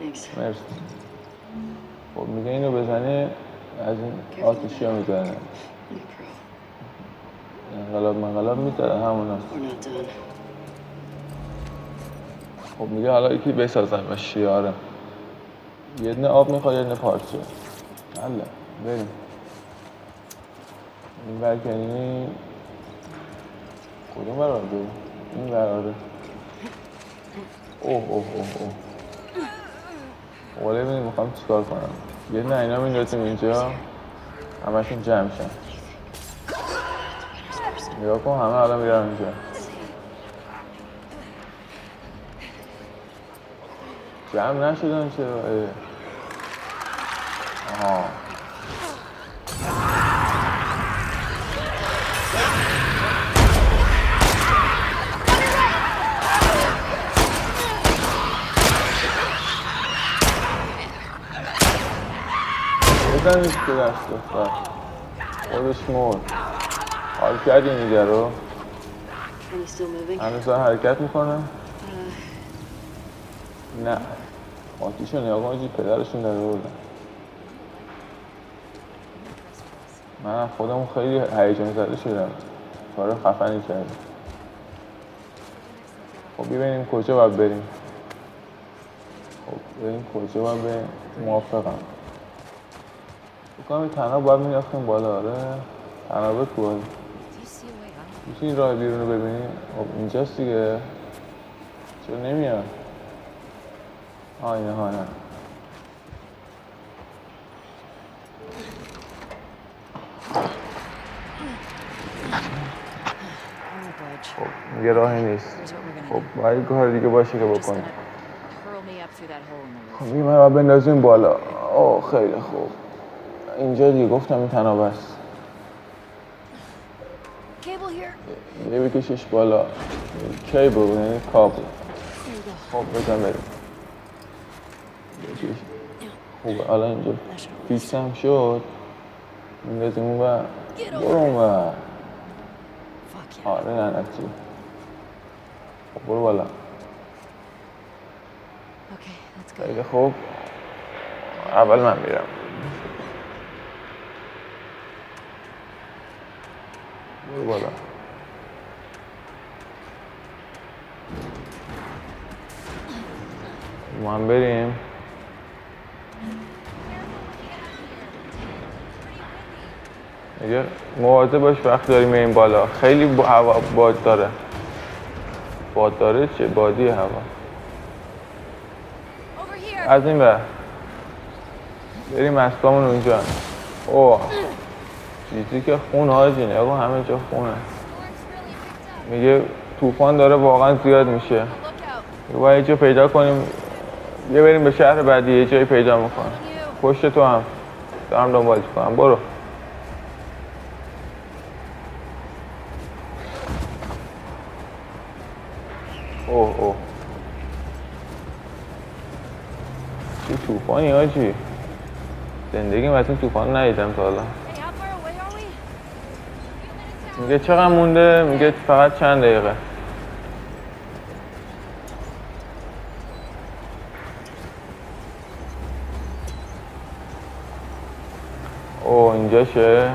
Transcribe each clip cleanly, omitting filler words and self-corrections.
مرسی. خب میگه اینو بزنی از این آتیشی ها میزنه. انقلاب میزنه همون هست. خب میگه حالا یکی بسازن و شیاره. یه دونه آب میخواد یه دونه پارچه. حالا بریم. این برکنی کدوم برار بریم؟ این براره. اوه ولی ببینیم میخوام چیکار کنم. یه دونه اینا میندازیم اینجا همشون جمع شن. نگاه کن همه الان میرن اینجا. جمع نشدن چرا؟ آها بزنید که دست دختر خودش مرد. حال کردی میگه رو هنوز حرکت میکنه؟ نه آتیشو نگاه کنید پدرشون داره بردن. من خودمون خیلی هیجان زده شدم. کار خفنی کردیم. خب ببینیم کجا باید بریم. خب ببینیم کجا باید بریم. موافقم. بکنم تنها باید میرفتیم بالا. آره تنها به تو باید میتونی راه بیرون رو ببینی. خب اینجاست دیگه. چرا نمیاد؟ اینه ها نه. خب میگه راهی نیست. خب باید کار دیگه باشه که بکنیم. خب میگه من باید بندازیم بالا. خیلی خوب. اینجا دیگه گفتم این تنابه است. یه بکشش بالا. کیبل یعنی کابل. خب بزن بریم. خوبه الان اینجا فیکس هم شد. میندازیم اون و برو اون و آره لعنتی. خب برو بالا. خیلی خوب. اول من میرم. برو بالا. ما هم بریم. میگه مواظب باش وقت داریم این بالا. خیلی هوا باد داره. باد داره چه؟ بادی هوا. از این بر بریم مسکامون اونجا. چیزی که خون حاجی نگاه همه جا خونه. میگه طوفان داره واقعا زیاد میشه. باید یه جا پیدا کنیم. یه بریم به شهر بعدی یه جایی پیدا میکنم. پشت تو هم دارم دنبالش کنم. برو. اوه چه طوفانی حاجی. زندگیم از این طوفان ندیدم تا حالا. میگه چقدر مونده؟ میگه فقط چند دقیقه. اینجاشه.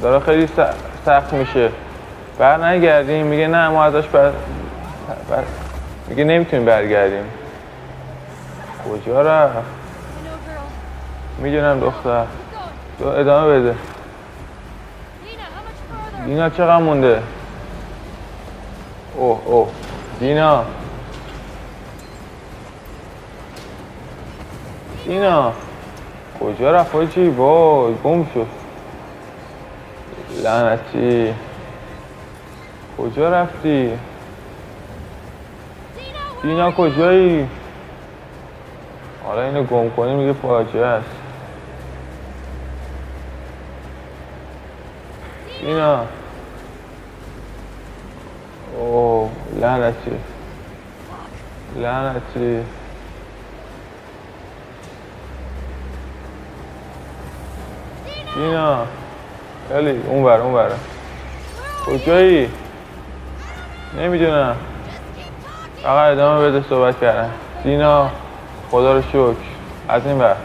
داره خیلی سخت میشه. نگردیم. میگه نه ما ازش میگه نمیتونیم برگردیم. کجا رفت؟ میدونم دختر. تو ادامه بده. دینا چقدر مونده؟ دینا کجا رفت حاجی؟ وای گم شد. لعنتی کجا رفتی؟ دینا کجایی؟ حالا اینو گم کنی میگه فاجعه است. دینا لعنتی دینا خیلی اون بره کجایی؟ نمیدونم. فقط ادامه بده صحبت کردن. دینا خدا رو شکر. از این بر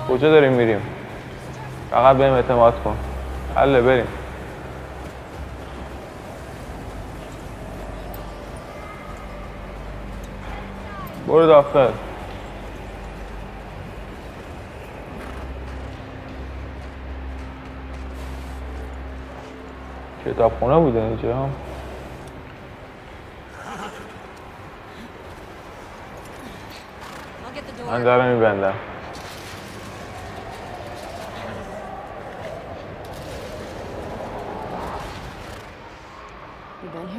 کجا داریم میریم؟ فقط بهم اعتماد کن. حله بریم. برو داخل. کتابخونه بوده اینجا. من دارم میبندم.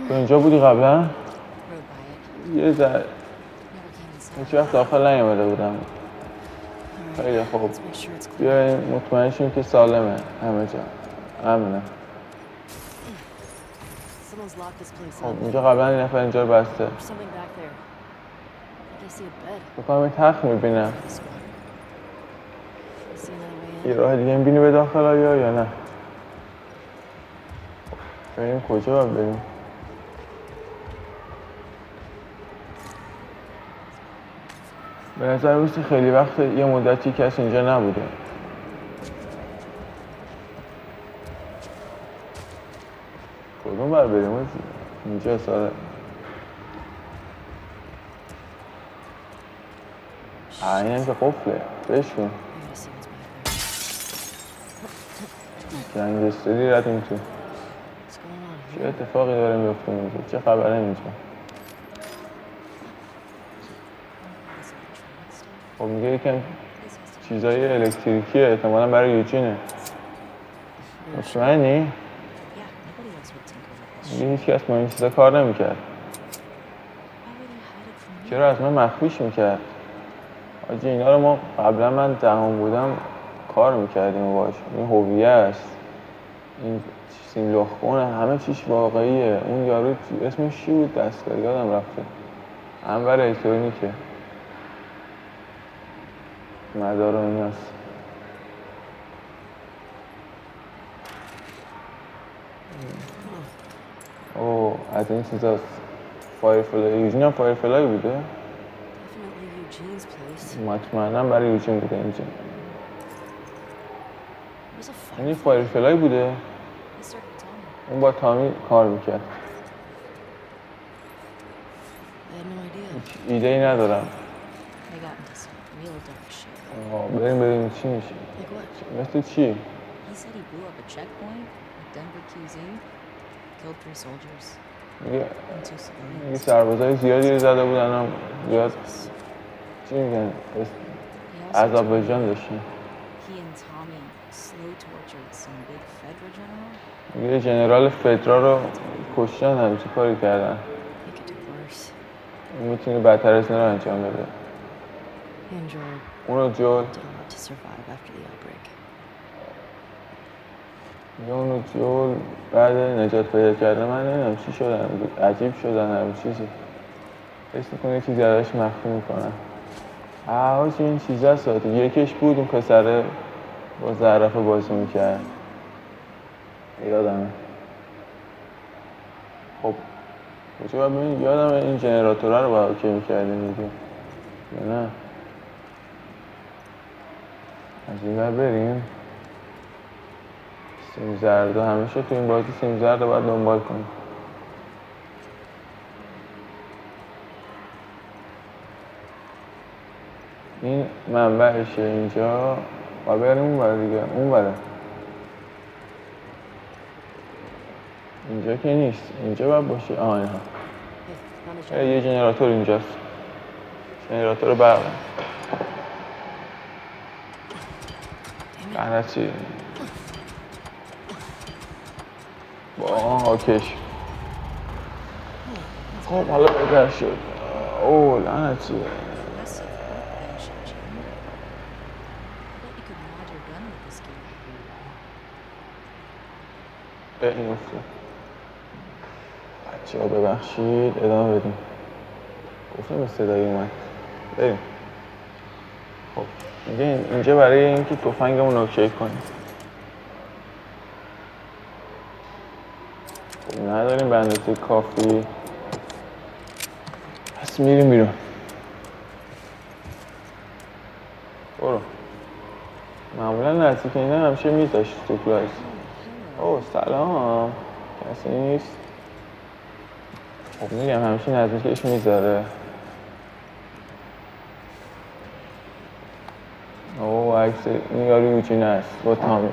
تو اینجا بودی قبلا؟ یه ذره هیچ وقت داخل نیامده بودم. خیلی خوب. بیاین مطمئن شیم که سالمه همه جا. امنه. خب اینجا قبلا این نفر اینجا رو بسته. بکنم این تخت میبینم. یه راه دیگه میبینی به داخل آیا یا نه؟ بریم کجا باید بریم؟ به نظر میسه خیلی وقت یه مدتی کسی اینجا نبوده. کدوم بر بریم؟ اینجا ساده. این هم که قفله. بشکن. گنگستری ردیم تو. چه اتفاقی داره میفته اینجا؟ چه خبره اینجا؟ خب میگه یکم چیزای الکتریکیه، احتمالا برای یوجینه. مطمئنی؟ میگه هیچ کس با این چیزا کار نمیکرد. چرا از من مخفیش میکرد؟ آجی اینا رو ما قبلا من دهم بودم کار میکردیم باش. این هویه است، این سیم لخونه، همه چیش واقعیه. اون یارو اسمش چی بود دستگاه یادم رفته. انور الکترونیکه. مدار و ایناست. اوه از این چیزاست. فایرفلای. یوجین هم فایرفلای بوده؟ مطمئنم برای یوجین بوده اینجا. این فایرفلای بوده؟ اون با تامی کار میکرد. هیچ ایده ای ندارم. بریم ببینیم چی میشه. مثل چی؟ میگه سربازای زیادی رو زده بودن هم زیاد چی میگن؟ عذابوجان داشتن. میگه جنرال فدرا رو کشتن همچه کاری کردن. اون میتونه بدتر از این رو انجام بده. اونو جول میگه اونو جول بعد نجات پیدا کردن من نمیدونم چی شدن بود. عجیب شدن همه چیزی. حس میکنه چیزی ازش مخفی میکنن. حاجی این چیز هست یکیش بود اون پسره با زرافه بازی میکرد. یادمه. خب کجا باید ببینیم؟ یادمه این جنراتوره رو باید اوکی میکردیم دیگه یا نه؟ از این بر بریم. سیم زرده همیشه تو این بازی سیم زرده باید دنبال کنیم. این منبعشه اینجا و بریم اون بره دیگه. اون بره اینجا که نیست. اینجا باید باشه. اینها یه جنراتور اینجاست. جنراتور برق. لعنت چی؟ با آکش. خب حالا بهتر شد. اوه لعنت چیه؟ این افته بچه ها ببخشید ادامه بدیم. گفتم صدایی اومد. بریم. خب میگه اینجا برای اینکه تفنگمون رو اوکی کنیم. خب نداریم به اندازه کافی. بس میریم بیرون. برو. معمولا نزدیک اینا همیشه میذاشت تو کلاس. اوه سلام. کسی نیست؟ خب میگم همیشه نزدیکش میذاره. اوه عکس این یارو یوچین است با تامی.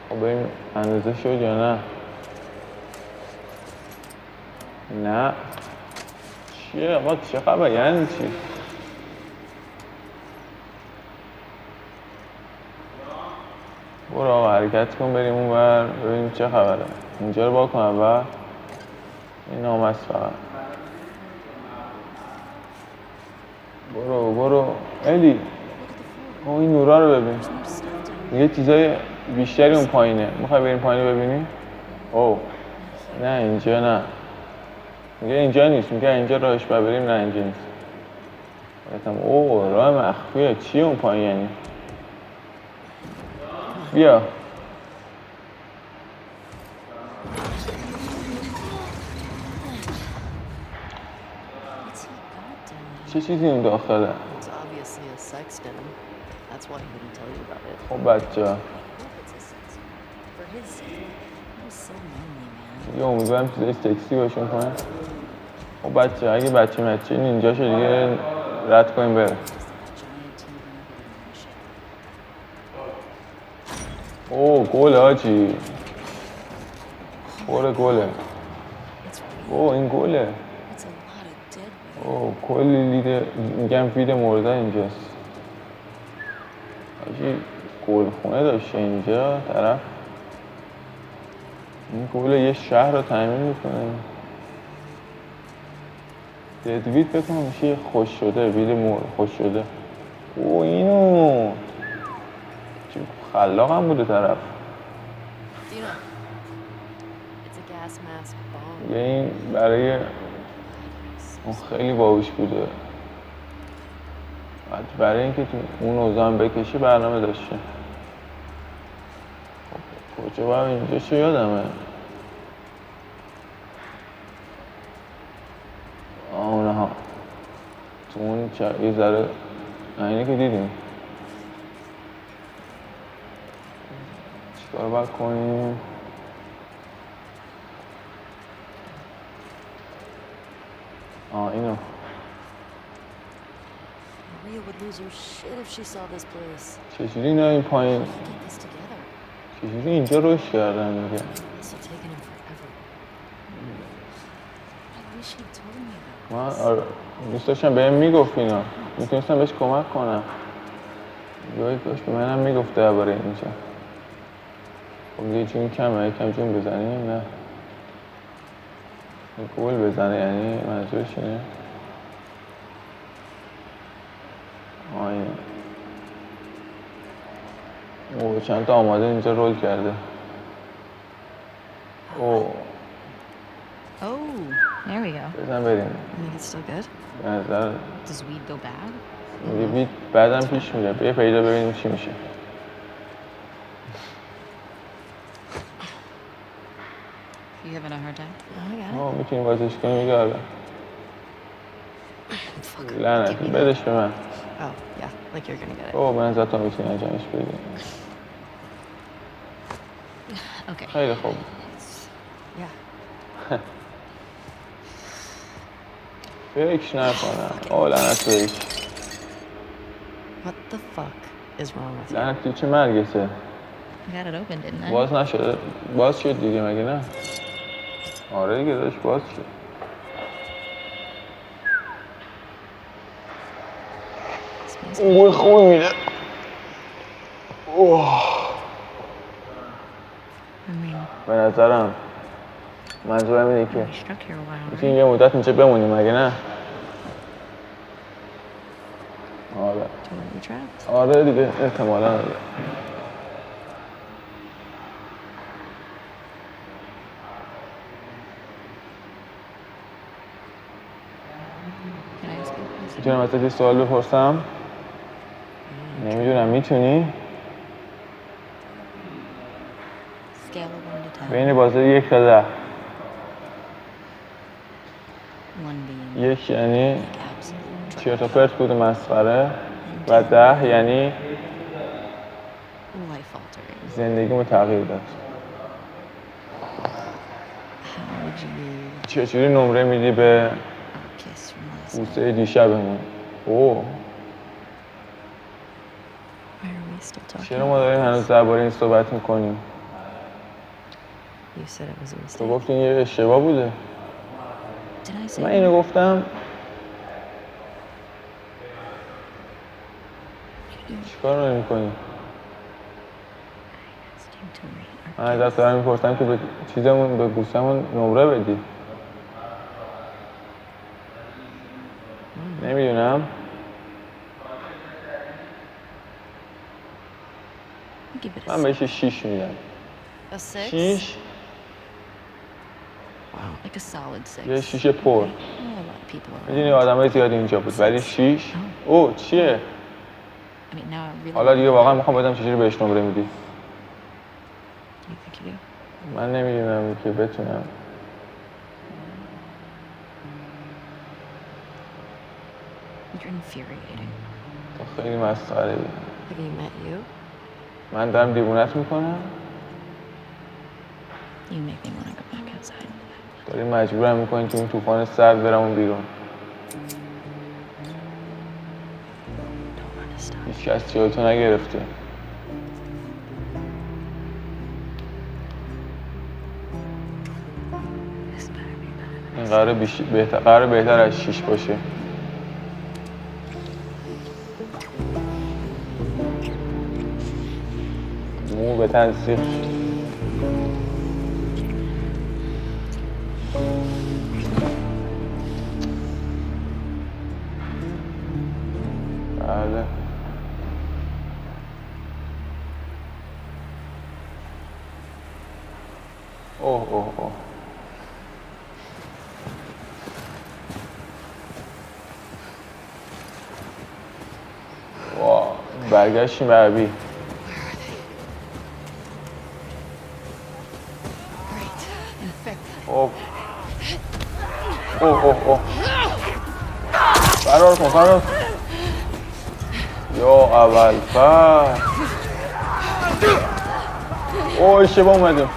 خب بریم اندازه شد یا نه؟ نه چیه؟ ما چه خبر؟ یعنی چی؟ برو آقا حرکت کن بریم اون بر ببینیم چه خبره. اینجا رو با کن اول. این نام است فقط. برو الی. او این نورا رو ببین. یه چیزای بیشتری اون پایینه. میخوای بریم پایین ببینیم؟ اوه نه اینجا نه. میگه اینجا نیست. میگه اینجا راهش بریم. نه اینجا نیست. اوه راه مخفیه. چیه اون پایین یعنی؟ بیا چه چیزی اون داخله؟ خب بچه یه امیدوارم چیزای سکسی باشون کنه. خب بچه اگه بچه اینجا شد دیگه رد کنیم بره. اوه گله هاچی. گله. اوه این گله. اوه کلی لیده میگم فیل مرده اینجاست. هاچی گلخونه داشته اینجا طرف. این گله یه شهر رو تامین میکنه. ددوید بکنم میشه خوش شده. ویل مرده خوش شده. اوه اینو خلاق هم بوده طرف. یه این برای اون خیلی باهوش بوده. برای اینکه تو اون اوزان بکشی برنامه داشته. کجا باید اینجا چه یادمه؟ اونها تو اون یه ذره اینه که دیدیم. چیکار باید کنیم؟ اینو چجوری اینا این پایین چجوری اینجا رشد کردن میگه. من دوست داشتم بهم میگفت اینا میتونستم بهش کمک کنم. یه داشت به منم میگفت درباره اینجا. خب یه جون کمه یکم جون بزنیم. نه گل بزنه یعنی منظورش اینه. اینه. اوه چند تا آماده اینجا رول کرده. اوه there we go. بزن بریم. You think it's still good? به نظر Does weed go bad? وید بعدم پیش میره. بیا پیدا ببینیم چی میشه. You having a hard time? Oh, میتونیم بازش کنیم میگه آره. لعنتی بدش به من. Oh, yeah, like you're gonna get it. اوه من تو میتونی انجامش بدی. Okay. خیلی خوب. Yeah. فکر نکنم. اوه لعنت بهش. What the fuck is wrong with you? لعنت تو چه مرگته؟ I got it open, didn't I? باز نشده. باز شد دیگه مگه نه؟ آره دیگه داشت باز شد. بوی خوبی میده. اوه. به نظرم منظورم اینه که میتونیم یه مدت اینجا بمونیم مگه نه؟ آره دیگه احتمالاً آره. میتونم ازت یه سوال بپرسم؟ نمیدونم میتونی؟ scale of 1 to 10. بین بازه 1 تا 10. 1 being 1 یعنی like absolute چرت و پرت بود مسخره و 10 یعنی life altering. زندگیمو تغییر داد. How would you چجوری نمره میدی به kiss from last night? بوسه دیشبمون؟ اوه Why are we still talking چرا ما داریم about هنوز this? درباره این صحبت میکنیم؟ You said it was a تو mistake. گفتی این یه اشتباه بوده. Did I say من اینو گفتم. چیکار رو میکنی؟ asked you to rate our من ازت دارم میپرسم که به چیزمون به بوسمون نمره بدی. نمیدونم. Give it a من بهش 6 میدم. A 6? 6 Wow, like a solid 6. یه 6 پر. Well, a lot of people are. میدونی آدمای زیادی اینجا بود ولی 6 اوه چیه؟ I mean, now I really. حالا دیگه واقعا میخوام بدم چجوری بهش نمره میدی. Do you think you do? من نمیدونم که بتونم. You're infuriating. تو خیلی مسخره ای. Have you met you? من دارم دیوونت میکنم. You make me want to go back outside. داری مجبورم میکنی تو این طوفان سرد برم اون بیرون. Don't want to stop. هیچ کس جلوتو نگرفته. This better be better. این قرار بهتر از 6 باشه. مو به تنسیق بله. اوه اوه اوه. واو برگشتیم به ابی. Great. Infect. اوه اوه اوه اوه. فرار کن. یا اول فر. اوه اشتباه اومدیم.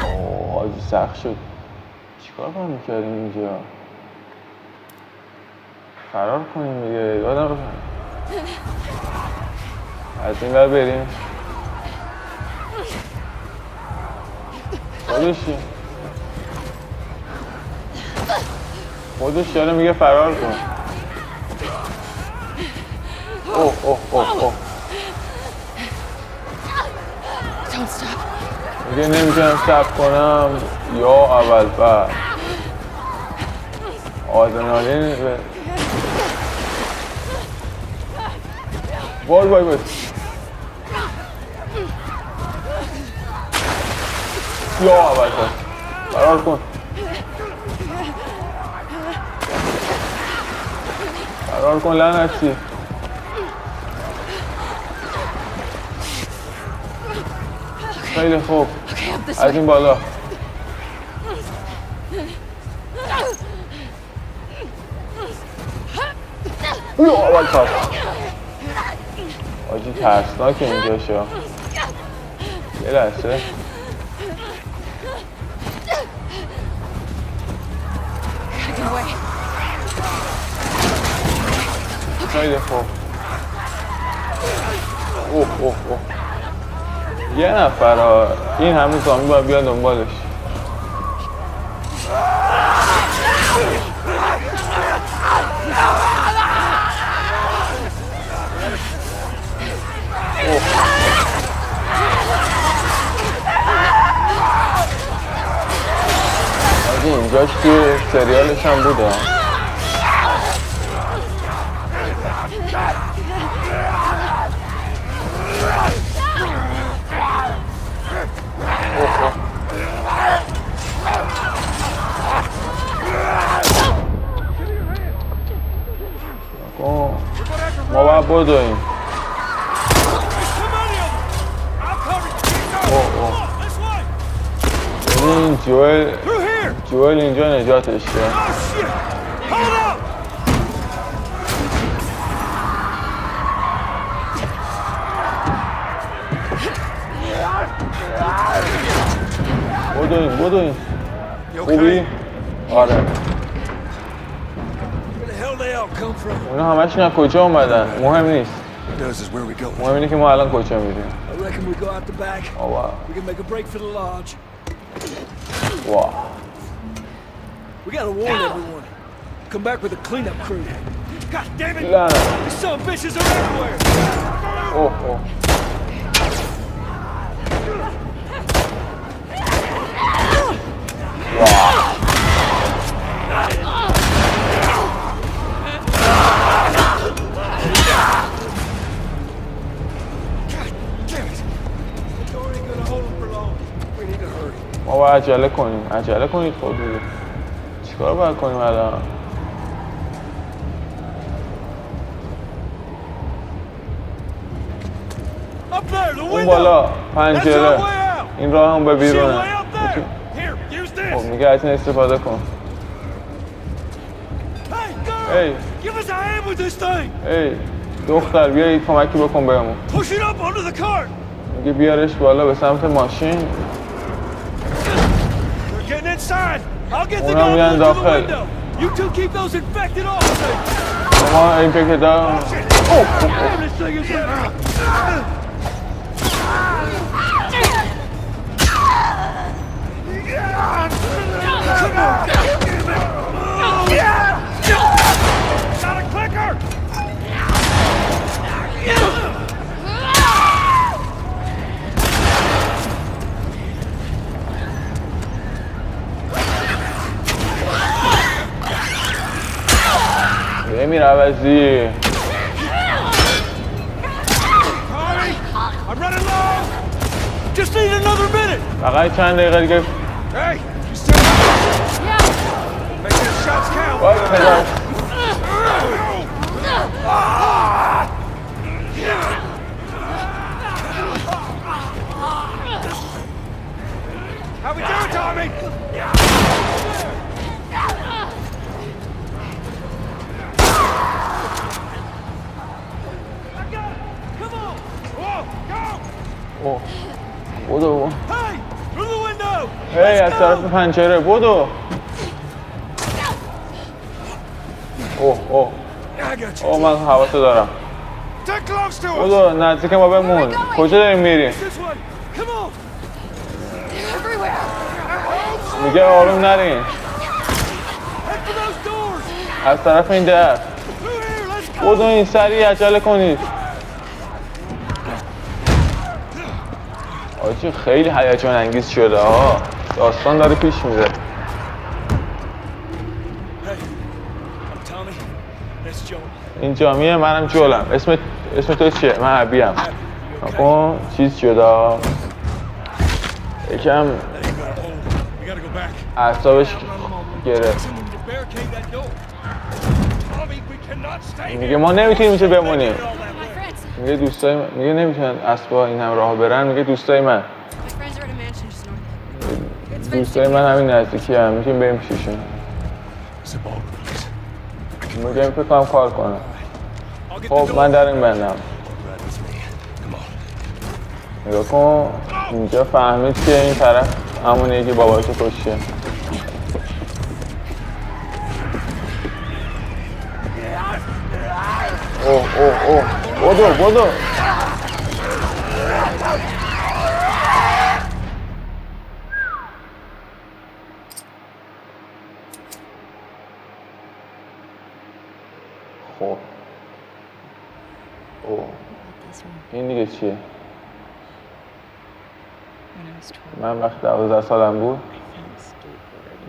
اوه آجی سخت شد. چیکار کنم میکردیم اینجا؟ فرار کنیم دیگه. یادم رو از این ور بریم. خودش داره میگه فرار کن. اوه اوه اوه اوه. Don't stop. میگه نمیتونم صبر کنم. یا اول بر آدرنالین وای وای وای. یا اول بر فرار کن. فرار کن لعنتی. خیلی خوب. از این بالا. یا اول کار. آجی ترسناکه اینجا شا. یه لحظه. خیلی خوب. اوه اوه اوه. یه نفر این همه زامبی باید بیاد دنبالش. اینجاش توی سریالش هم بوده. بدویم. این جوئل اینجا نجاتش کرد. بدویم. خوبی؟ آره. اونا همشون از کجا اومدن؟ مهم نیست. مهم اینه که ما الان کجا میریم. واو. Wow. We gotta warn everyone. Come back with a cleanup crew. God damn it! Lana. These son of bitches are everywhere. Oh. Wow. ما باید عجله کنید خب دیگه. چیکار باید کنیم الان؟ اون بالا پنجره، این راه هم به بیرونه. خب میگه از این استفاده کن. ای دختر بیا کمکی بکن بهمون. میگه بیارش بالا به سمت ماشین. اونا میان داخل. شما این که دارم. امیر عوضی فقط چند دقیقه دیگه How we doing, Tommy? بدو هی از طرف پنجره بدو. اوه من حواسو دارم. بدو نزدیک ما بمون. کجا داریم میریم؟ میگه آروم نرین. از طرف این در. بدو این سریع عجله کنید. آجی خیلی هیجان انگیز شده ها. داستان داره پیش میره. این جامیه منم جولم. اسم تو چیه؟ من عبیم. اون چیز شده یکم اعصابش گرفت. میگه ما نمیتونیم اینجا بمونیم. میگه دوستای من میگه نمیتونن اسبا این هم راه برن. میگه دوستای من همین نزدیکی هم میتونیم بریم پیششون. میگه فکر کنم کار کنم. خب من در این بندم. نگاه کن اینجا فهمید که این طرف همونیه که باباشو کشته. بدو خب این دیگه چیه؟ من وقتی 12 سالم بود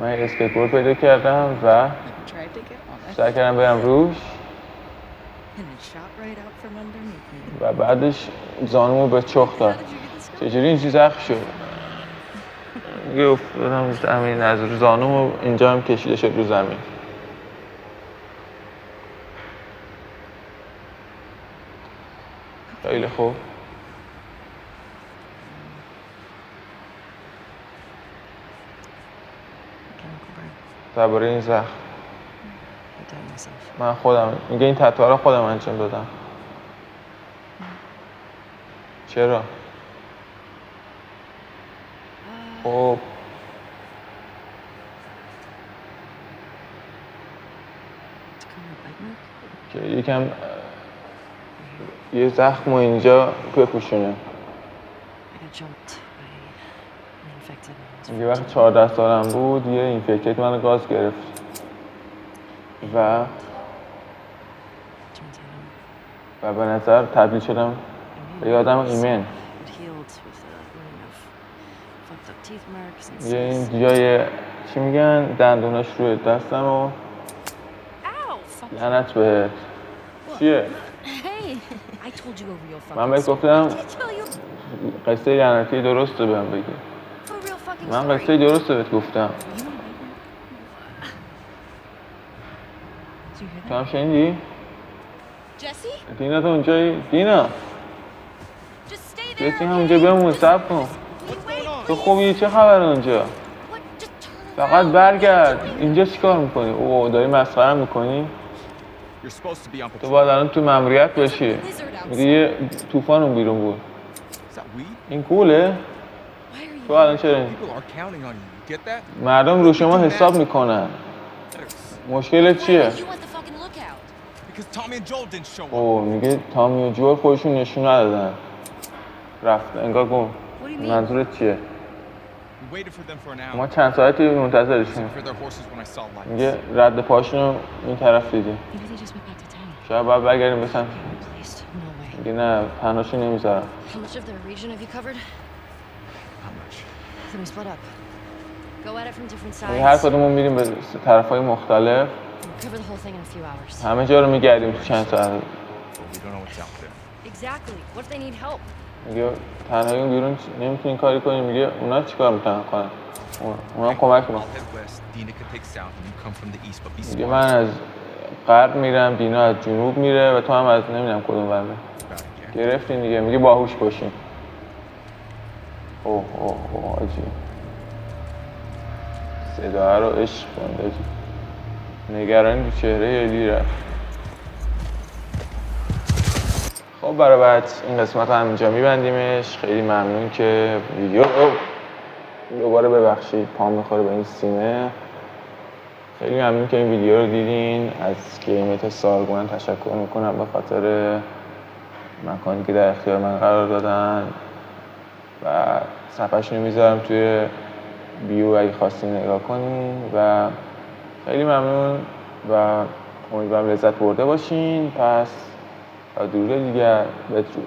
من اسکیتبورد پیدا کردم و سعی کردم برم روش و بعدش زانومو به چخ داد. چجوری اینجوری زخم شد؟ میگه افتادم زمین از رو زانومو اینجا هم کشیده شد رو زمین. خیلی خوب. Chemical burn. درباره این زخم I done myself. من خودم میگه این تتو رو خودم انجام دادم. چرا؟ خب To cover a bite mark. که یکم یه زخم اینجا بپوشونه. I got jumped by an infected when I was میگه وقتی 14 سالم بود یه اینفکتد منو گاز گرفت و turns out به نظر تبدیل شدم به یه آدم ایمن. it healed with a ring of fucked up teeth marks and یه این stuff. جای چی میگن دندوناش روی دستم و Ow! Fuck. لعنت بهت. چیه؟ Hey! I told you a real fucking من بهت story. گفتم Did I tell you قصه لعنتی درست رو بهم بگی. a real fucking من story? قصه درست رو بهت گفتم. You wanna bite me? Did you hear تو that? هم شنیدی؟ Jesse? دینا تو اونجایی؟ دینا Just stay there. جسی هم اونجا بمون صبر کن. تو خوبی؟ چه خبر اونجا؟ What? Just turn فقط around. برگرد. اینجا چیکار میکنی؟ اوه داری مسخره میکنی؟ You're supposed to be on تو patrol. باید الان تو ماموریت باشی. میگه یه طوفان اون بیرون بود. Is that weed? این گوله؟ Why are you تو الان چرا این؟ People are counting on you. You get that? مردم رو شما حساب میکنن. مشکلت چیه؟ You want the fucking lookout. Because Tommy and Joel didn't show up. اوه میگه تامی و جول خودشون نشون ندادن. رفتن انگار گم. What do you mean? منظورت چیه؟ We waited for them for an ما hour. چند ساعتی منتظرشیم. For their horses when I saw lights. میگه رد پاشون رو این طرف دیدیم. Maybe they just went back to town. شاید باید برگردیم بسن. Please, no way. میگه نه تنهاشون نمیذارم. How much of the region have you covered? How much? Then we split up. Go at it from different میگه هر sides. کدومون میریم به طرفای مختلف. We'll cover the whole thing in a few hours. همه جا رو میگردیم تو چند ساعت. But we don't know what's out there. Exactly. What if they need help? میگه تنهایی اون بیرون نمیتونین کاری کنیم. میگه اونا چیکار میتونن کنن؟ اونا کمک ما. I'll head west. Dina could take south and you come from the east, but be میگه smart من از غرب میرم، دینا از جنوب میره و تو هم از نمیدونم کدوم ور میری. about it, yeah? گرفتین دیگه. میگه باهوش باشین. اوه اوه اوه آجی صدا رو عشق کنده آجی. نگرانی تو چهره الی رفت. خب برای بعد این قسمت هم اینجا میبندیمش. خیلی ممنون که ویدیو دوباره ببخشید پام میخوره به این سینه. خیلی ممنون که این ویدیو رو دیدین. از گیمت سارگون تشکر میکنم به خاطر مکانی که در اختیار من قرار دادن و صفحه‌شون رو میذارم توی بیو اگه خواستین نگاه کنین و خیلی ممنون و امیدوارم لذت برده باشین. پس تا درود دیگر بدرود.